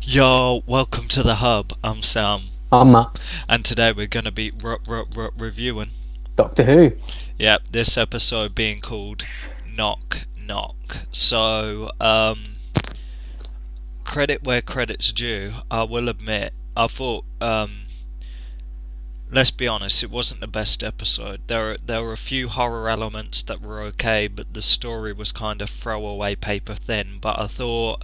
Yo, welcome to the hub. I'm Sam, Matt. and today we're gonna be reviewing. Doctor Who. Yep, this episode being called Knock Knock. Credit where credit's due. I will admit, I thought, let's be honest, it wasn't the best episode. There were a few horror elements that were okay, but the story was kind of throwaway paper thin. But I thought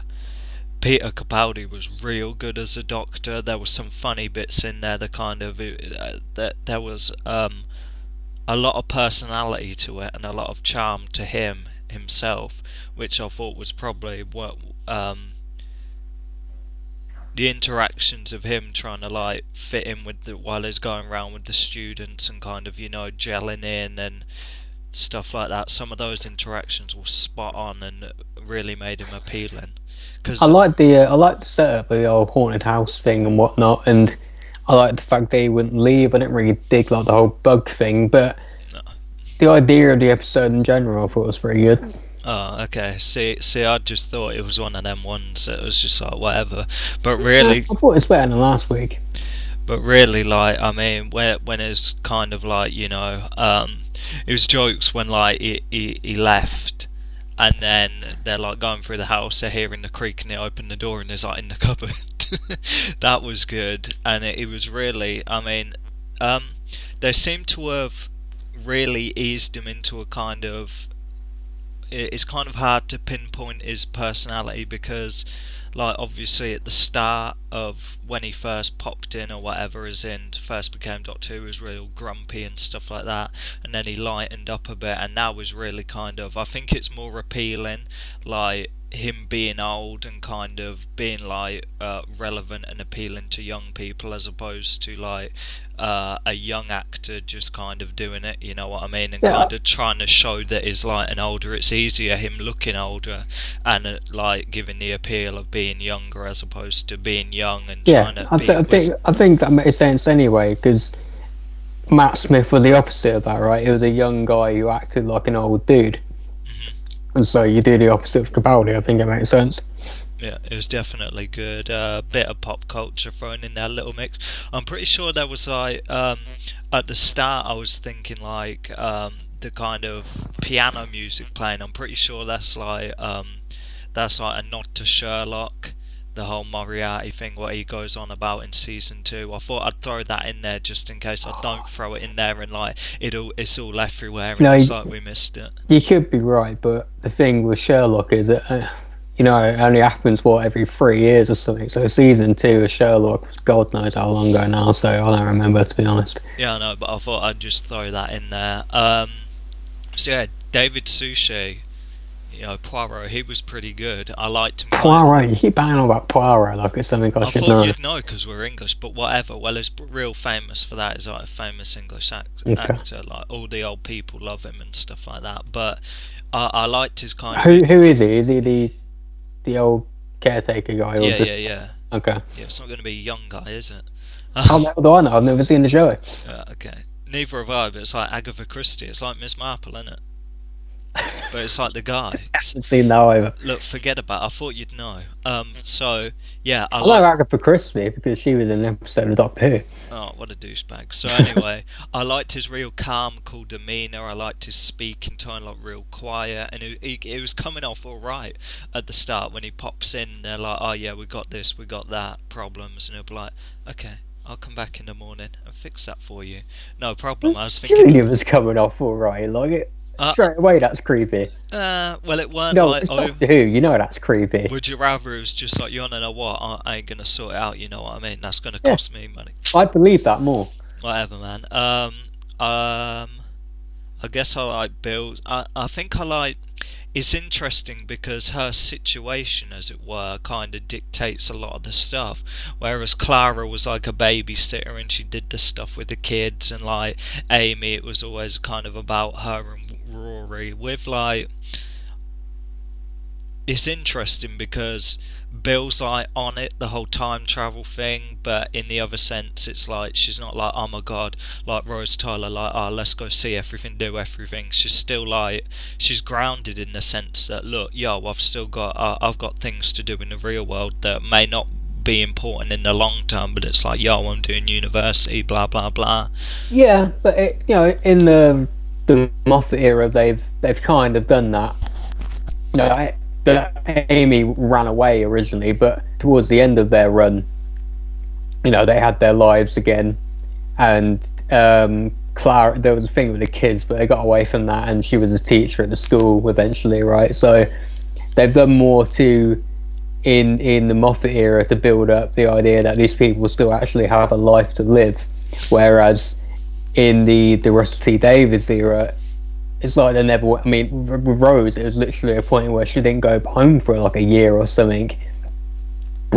Peter Capaldi was real good as a doctor. There were some funny bits in there. That there was a lot of personality to it and a lot of charm to him himself, which I thought was probably what the interactions of him trying to like fit in with while he's going around with the students and kind of gelling in and stuff like that. Some of those interactions were spot on and really made him appealing. I Because like the setup of the old haunted house thing and whatnot, and I like the fact they wouldn't leave. I didn't really dig like the whole bug thing, but the idea of the episode in general, I thought was pretty good. Oh, okay. See, I just thought it was one of them ones that was just like whatever. But Yeah, really, I thought it was better than last week. like, I mean, when it's kind of like, it was jokes when like he left, and then they're like going through the house, they're hearing the creak, and they open the door, and there's like in the cupboard. That was good, and it was really, I mean, they seem to have really eased him into a kind of it's kind of hard to pinpoint his personality because like obviously at the start of when he first popped in or whatever as in first became Doctor Who, he was real grumpy and stuff like that, and then he lightened up a bit, and now was really kind of, I think it's more appealing, like him being old and kind of being like relevant and appealing to young people as opposed to like a young actor just kind of doing it, you know what I mean, and Yeah, kind of trying to show that he's like an older. It's easier him looking older and like giving the appeal of being younger as opposed to being young and yeah. trying to I, be th- a I think wizard. I think that makes sense anyway, because Matt Smith was the opposite of that, right? He was a young guy who acted like an old dude, Hmm. and so you do the opposite of Capaldi. I think it makes sense. Yeah, it was definitely good. Bit of pop culture thrown in there, little mix. I'm pretty sure there was like at the start I was thinking like the kind of piano music playing. I'm pretty sure that's like a nod to Sherlock, the whole Moriarty thing, what he goes on about in season two. I thought I'd throw that in there just in case I don't throw it in there and like it's all everywhere You and know, looks like we missed it. you could be right, but the thing with Sherlock is that it only happens every 3 years or something. So season two of Sherlock was God knows how long ago now. So I don't remember, to be honest. Yeah, I know, but I thought I'd just throw that in there. So yeah, David Suchet, Poirot, he was pretty good. I liked him quite. Poirot, you keep banging on about Poirot like it's something I I should thought know. you'd know because we're English, but whatever. Well, he's real famous for that. He's like a famous English Okay. actor. Like all the old people love him and stuff like that. But I liked his kind of. Who is he? Is he the old caretaker guy or Yeah, yeah, just yeah, okay? yeah. It's not going to be a young guy, is it? How the hell do I know? I've never seen the show. Okay. Neither have I, but it's like Agatha Christie. It's like Miss Marple, isn't it? But it's like the guy. Haven't seen that either. Look, forget about it. I thought you'd know. So, yeah, I I know like. Agatha Christie because she was in an episode of Doctor Who. Oh, what a douchebag. So, anyway, I liked his real calm, cool demeanour. I liked his speaking tone, like real quiet. And he was coming off alright at the start when he pops in. They're like, oh, yeah, we got this, we got that, problems. And he'll be like, okay, I'll come back in the morning and fix that for you. No problem. I was thinking. Junior was coming off all right. Like it Uh, straight away. That's creepy. well, it weren't No, like, it's oh, Doctor Who. You know that's creepy. would you rather it was just like, you wanna know what? I ain't gonna sort it out, you know what I mean? That's gonna Yeah, cost me money. I'd believe that more. Whatever, man. I guess I like Bill. I think I like. It's interesting because her situation, as it were, kind of dictates a lot of the stuff. Whereas Clara was like a babysitter and she did the stuff with the kids, and like Amy, it was always kind of about her and Rory. With like, it's interesting because Bill's like on it the whole time travel thing, but in the other sense, it's like she's not like, oh my god, like Rose Tyler, like, oh, let's go see everything, do everything. She's still like, she's grounded in the sense that, look, yo, I've got things to do in the real world that may not not be important in the long term, but it's like, yo, I'm doing university, blah blah blah. Yeah, but in the Moffat era, they've kind of done that. Amy ran away originally, but towards the end of their run, they had their lives again, and Clara, there was a thing with the kids, but they got away from that, and she was a teacher at the school eventually, right? So they've done more in the Moffat era to build up the idea that these people still actually have a life to live, whereas in the Russell T Davies era, it's like they never. I mean, with Rose, it was literally a point where she didn't go home for like a year or something.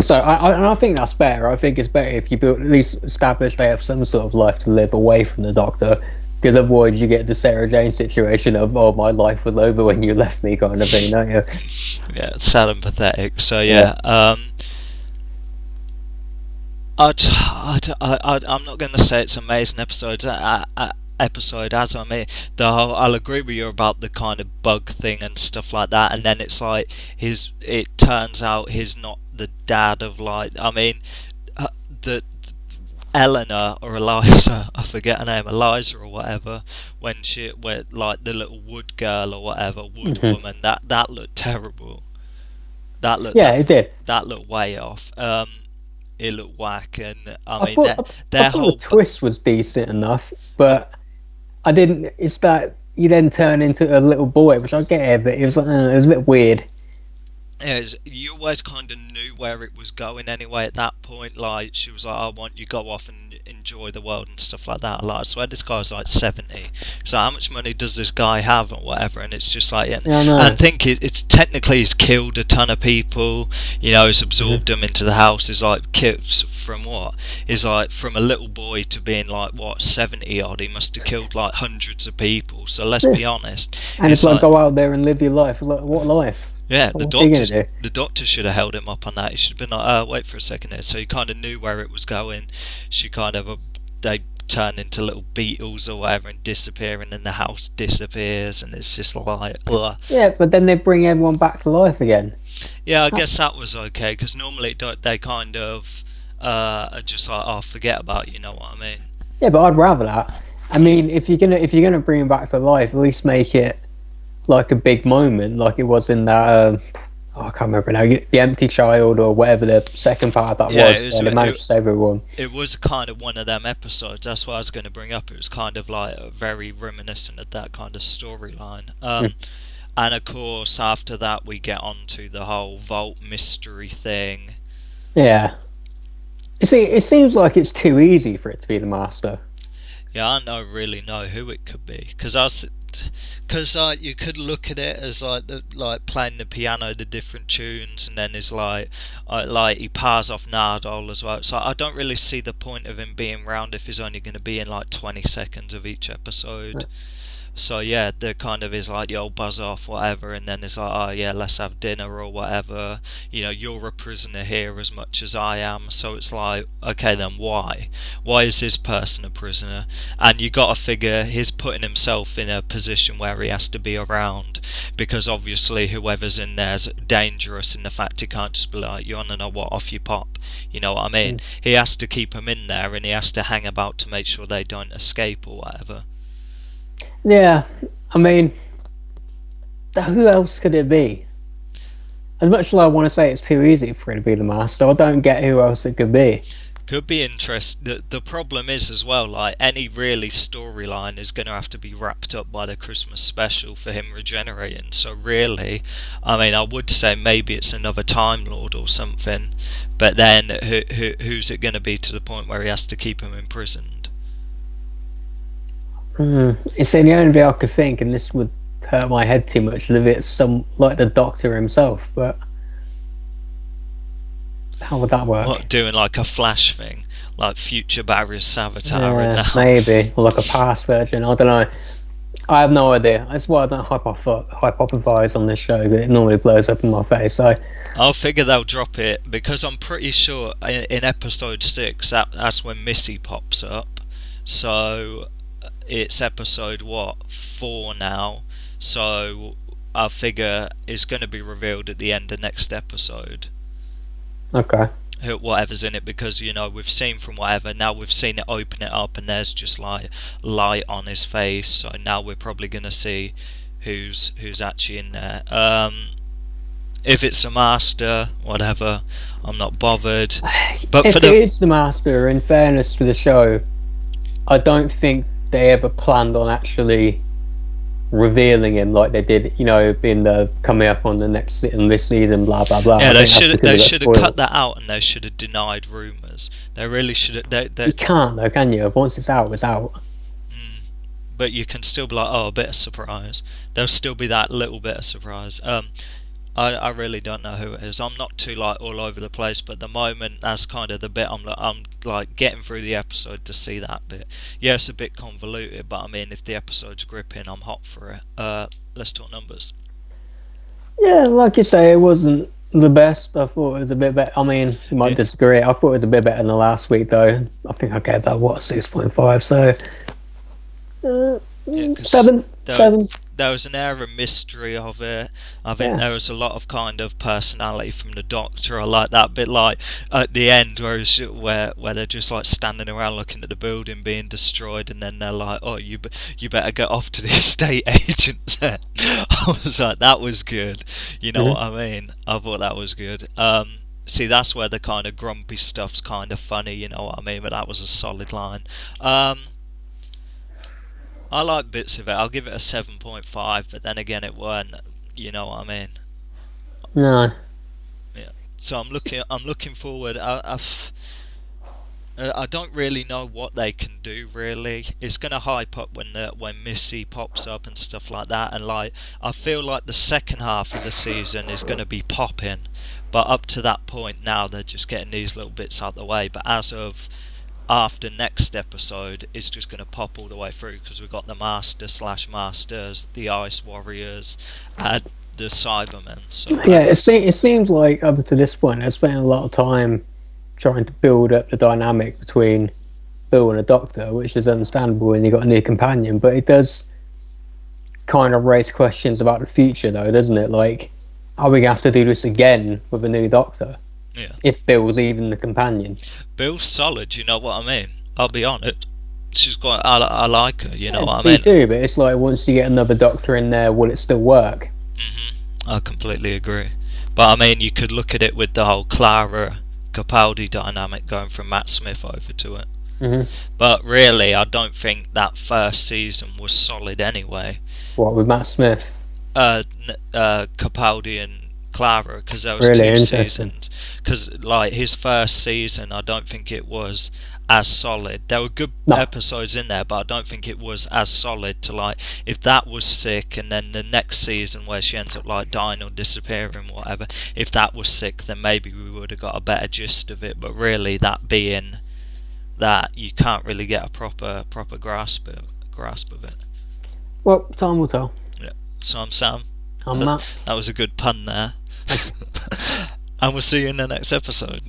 So I think that's better. I think it's better if you at least establish they have some sort of life to live away from the Doctor, because otherwise you get the Sarah Jane situation of, oh, my life was over when you left me kind of thing, don't you? Yeah, it's sad and pathetic. So yeah. I'm not going to say it's amazing episode as I mean, I'll agree with you about the kind of bug thing and stuff like that, and then it's like it turns out he's not the dad of, like, I mean, the Eleanor or Eliza, I forget her name, Eliza or whatever, when like the little wood girl or whatever, wood woman, that looked terrible. It did. That looked way off. It looked whack, and I thought the twist was decent enough, but I didn't. It's that you then turn into a little boy, which I get it, but it was a bit weird. You always kind of knew where it was going anyway at that point. Like, she was like, I want you to go off and enjoy the world and stuff like that. Like, I swear this guy's like 70. So how much money does this guy have or whatever? And it's just like, and I think it's technically he's killed a ton of people. He's absorbed them into the house. He's like kills from what? He's like from a little boy to being like 70 odd. He must have killed like hundreds of people. So let's be honest. And it's like, go out there and live your life. Like, what life? Yeah, the doctor should have held him up on that. He should have been like, wait for a second here. So he kind of knew where it was going. She kind of, they turn into little beetles or whatever and disappear, and then the house disappears, and it's just like, ugh. Yeah, but then they bring everyone back to life again. Yeah, I guess that was okay, because normally they kind of are just like, oh, forget about you, know what I mean? Yeah, but I'd rather that. I mean, if you're gonna bring him back to life, at least make it like a big moment, like it was in that I can't remember now, The Empty Child or whatever the second part of that was. They managed to save everyone. It was kind of one of them episodes. That's what I was going to bring up. It was kind of like very reminiscent of that kind of storyline. And of course, after that, we get on to the whole vault mystery thing. Yeah. You see, it seems like it's too easy for it to be the Master. Yeah, I don't really know who it could be, because you could look at it as like playing the piano, the different tunes, and then it's like he pars off Nardole as well. So I don't really see the point of him being round if he's only going to be in like 20 seconds of each episode. So yeah, there kind of is like, yo, buzz off, whatever, and then it's like, oh yeah, let's have dinner or whatever. You're a prisoner here as much as I am. So it's like, okay, then why? Why is this person a prisoner? And you got to figure he's putting himself in a position where he has to be around, because obviously whoever's in there's dangerous in the fact he can't just be like, you want to know what, off you pop. You know what I mean? He has to keep them in there, and he has to hang about to make sure they don't escape or whatever. Yeah, I mean, who else could it be? As much as I want to say it's too easy for it to be the Master, I don't get who else it could be. Could be interesting. The problem is as well, like, any really storyline is going to have to be wrapped up by the Christmas special for him regenerating. So really, I mean, I would say maybe it's another Time Lord or something, but then who's it going to be to the point where he has to keep him imprisoned? It's the only way I could think, and this would hurt my head too much, if it's like the Doctor himself, but how would that work? What, doing like a Flash thing? Like future Barry's Avatar? Yeah, maybe. Or like a past version, I don't know. I have no idea. That's why I don't hypothesize on this show, that it normally blows up in my face. So I'll figure they'll drop it, because I'm pretty sure in episode 6, that's when Missy pops up. So it's episode 4 now, so I figure it's going to be revealed at the end of next episode. Okay. whatever's in it, because we've seen from whatever, now we've seen it open it up and there's just like light on his face, so now we're probably gonna see who's actually in there. If it's a master, whatever, I'm not bothered. But if it is the master, in fairness to the show, I don't think they ever planned on actually revealing him like they did, being the coming up on the next in this season, blah blah blah. Yeah, they should have cut that out, and they should have denied rumours. They really should have. You can't though, can you? Once it's out, it's out. But you can still be like, oh, a bit of surprise. There'll still be that little bit of surprise. I really don't know who it is. I'm not too like all over the place, but at the moment that's kind of the bit I'm like getting through the episode to see that bit. Yeah, it's a bit convoluted, but I mean, if the episode's gripping, I'm hot for it. Let's talk numbers. Yeah, like you say, it wasn't the best. I thought it was a bit better. I mean, you might disagree. I thought it was a bit better than the last week, though. I think I gave that 6.5. So. 7. There was an air of mystery of it. I think there was a lot of kind of personality from the Doctor. I like that bit, like at the end where they're just like standing around looking at the building being destroyed, and then they're like, "Oh, you better get off to the estate agents." I was like, that was good. You know what I mean? I thought that was good. See, that's where the kind of grumpy stuff's kind of funny. You know what I mean? But that was a solid line. I like bits of it. I'll give it a 7.5, but then again, it weren't. You know what I mean? No. Yeah. So I'm looking forward. I don't really know what they can do. Really, it's gonna hype up when Missy pops up and stuff like that. And like, I feel like the second half of the season is gonna be popping, but up to that point now they're just getting these little bits out of the way. But as of after next episode, it's just going to pop all the way through, because we've got the Master/Masters, the Ice Warriors, and the Cybermen. So, yeah, it seems like up to this point, they're spending a lot of time trying to build up the dynamic between Bill and the Doctor, which is understandable when you've got a new companion, but it does kind of raise questions about the future, though, doesn't it? Like, are we going to have to do this again with a new Doctor? Yeah. If Bill's even the companion. Bill's solid, you know what I mean? I'll be honest. She's quite. I like her, you know what I Me mean? too, but it's like once you get another Doctor in there, will it still work? I completely agree. But I mean, you could look at it with the whole Clara Capaldi dynamic going from Matt Smith over to it. But really, I don't think that first season was solid anyway. What, with Matt Smith? Capaldi and Clara, because there was really 2 seasons. Because like his first season, I don't think it was as solid. There were good episodes in there, but I don't think it was as solid to like, if that was sick, and then the next season where she ends up like dying or disappearing, whatever, if that was sick, then maybe we would have got a better gist of it. But really, that being that, you can't really get a proper grasp of it. Well, time will tell. Yeah. So I'm Sam. I'm Matt. That was a good pun there. And we'll see you in the next episode.